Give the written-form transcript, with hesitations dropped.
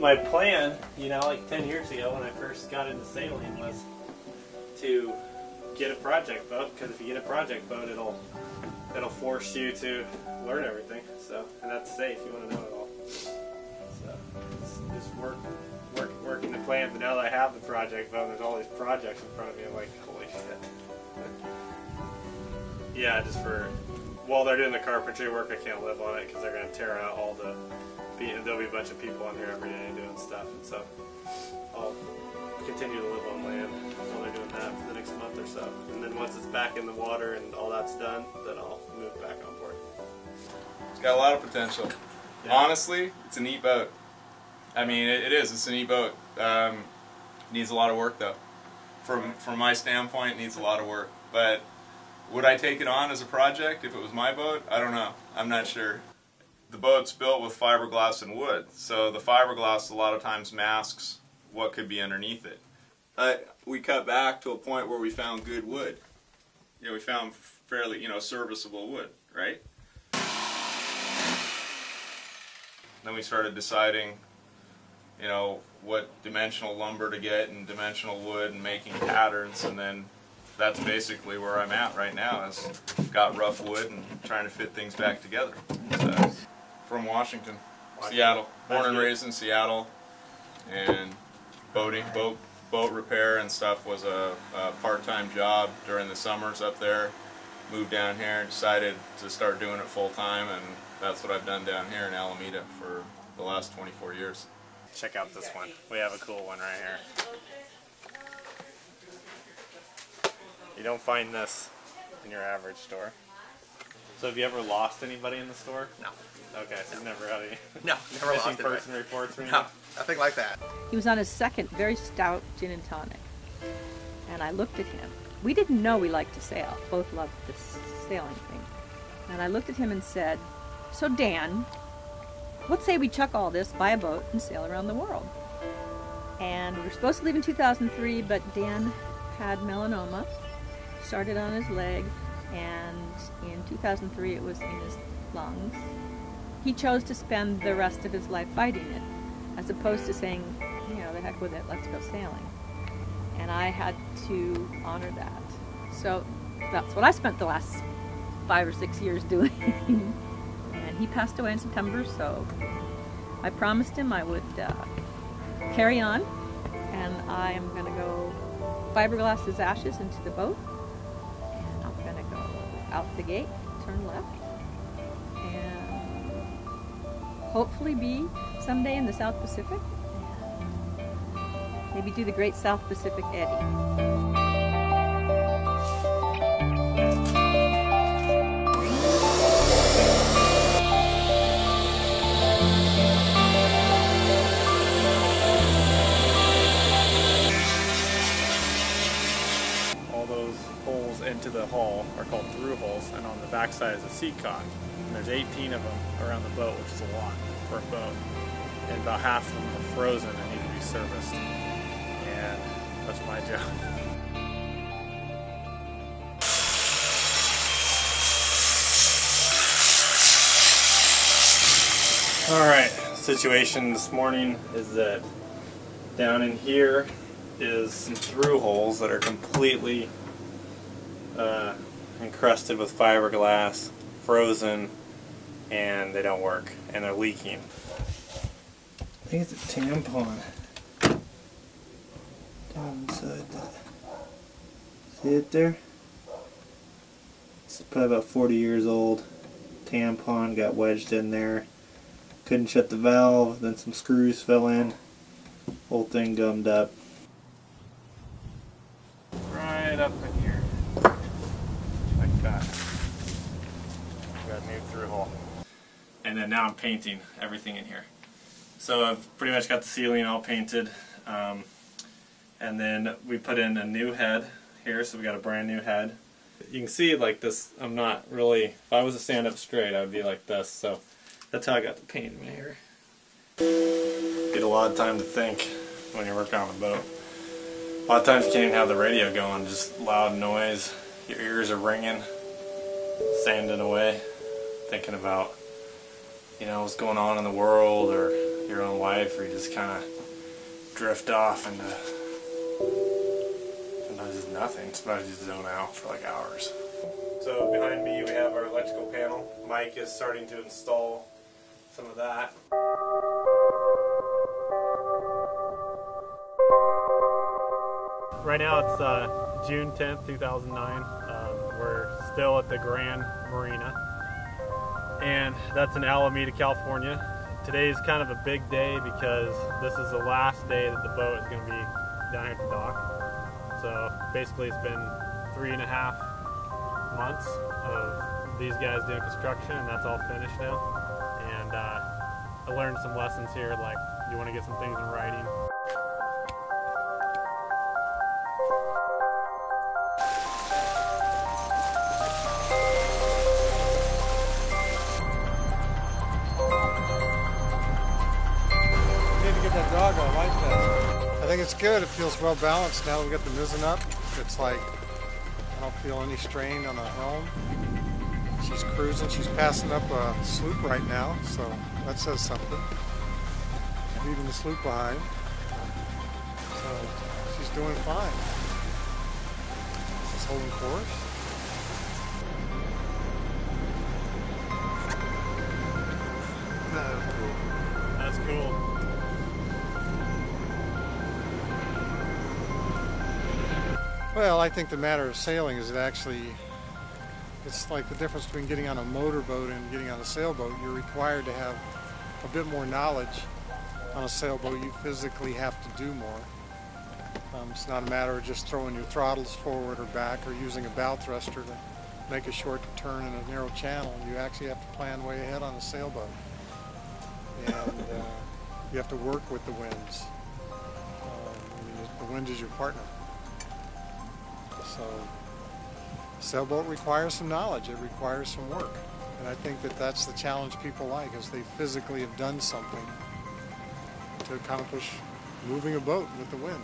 my plan, you know, like 10 years ago when I first got into sailing was to get a project boat, because if you get a project boat, it'll force you to learn everything. So, and that's safe. You want to know it all. So, it's just working the plan. But now that I have the project boat, there's all these projects in front of me. I'm like, holy shit. Yeah, just for while they're doing the carpentry work, I can't live on it because they're going to tear out all the. There'll be a bunch of people on here every day doing stuff, and so I'll continue to live on land while they're doing that for the next month or so. And then once it's back in the water and all that's done, then I'll move back on board. It's got a lot of potential. Yeah. Honestly, it's a neat boat. I mean, it is. It's a neat boat. Needs a lot of work, though. From my standpoint, it needs a lot of work. But would I take it on as a project if it was my boat? I don't know. I'm not sure. The boat's built with fiberglass and wood, so the fiberglass a lot of times masks what could be underneath it. We cut back to a point where we found good wood. You know, we found fairly, serviceable wood, right? Then we started deciding, what dimensional lumber to get and dimensional wood and making patterns, and then that's basically where I'm at right now. Is got rough wood and trying to fit things back together. So, from Washington, Seattle. Born and raised in Seattle, and boat repair and stuff was a part-time job during the summers up there. Moved down here and decided to start doing it full-time, and that's what I've done down here in Alameda for the last 24 years. Check out this one. We have a cool one right here. You don't find this in your average store. So have you ever lost anybody in the store? No. Okay, so you've never had any never lost missing person reports or anything? No, nothing like that. He was on his second very stout gin and tonic. And I looked at him. We didn't know we liked to sail. Both loved this sailing thing. And I looked at him and said, "So Dan, let's say we chuck all this, buy a boat, and sail around the world." And we were supposed to leave in 2003, but Dan had melanoma, started on his leg, and in 2003 it was in his lungs. He chose to spend the rest of his life fighting it, as opposed to saying, the heck with it, let's go sailing. And I had to honor that. So that's what I spent the last 5 or 6 years doing. And he passed away in September, so I promised him I would carry on, and I am going to go fiberglass his ashes into the boat, and I'm going to go out the gate, turn left, and hopefully be someday in the South Pacific, and maybe do the Great South Pacific Eddy. Into the hull are called through holes, and on the backside is a seat cock. And there's 18 of them around the boat, which is a lot for a boat. And about half of them are frozen and need to be serviced. And that's my job. Alright, situation this morning is that down in here is some through holes that are completely encrusted with fiberglass, frozen, and they don't work, and they're leaking. I think it's a tampon down inside that. See it there? It's probably about 40 years old. Tampon got wedged in there. Couldn't shut the valve, then some screws fell in. Whole thing gummed up. Right up in here. Like that. Got a new through hole. And then now I'm painting everything in here. So I've pretty much got the ceiling all painted. And then we put in a new head here, so we got a brand new head. You can see like this, I'm not really, if I was to stand up straight, I would be like this. So that's how I got the paint in my hair. Get a lot of time to think when you're working on a boat. A lot of times you can't even have the radio going, just loud noise. Your ears are ringing, sanding away, thinking about, you know, what's going on in the world, or your own life, or you just kind of drift off into sometimes just nothing. Sometimes you just zone out for like hours. So behind me we have our electrical panel. Mike is starting to install some of that. Right now it's June 10th, 2009. We're still at the Grand Marina, and that's in Alameda, California. Today is kind of a big day because this is the last day that the boat is going to be down here at the dock. So basically it's been 3.5 months of these guys doing construction, and that's all finished now. And I learned some lessons here, like you want to get some things in writing. I think it's good. It feels well balanced now that we got the mizzen up. It's like I don't feel any strain on the helm. She's cruising. She's passing up a sloop right now, so that says something. Leaving the sloop behind. So she's doing fine. She's holding course. That's cool. Well, I think the matter of sailing is it's like the difference between getting on a motorboat and getting on a sailboat. You're required to have a bit more knowledge. On a sailboat, you physically have to do more. It's not a matter of just throwing your throttles forward or back or using a bow thruster to make a short turn in a narrow channel. You actually have to plan way ahead on a sailboat. And you have to work with the winds. The wind is your partner. So, sailboat requires some knowledge. It requires some work. And I think that that's the challenge people like, is they physically have done something to accomplish moving a boat with the wind.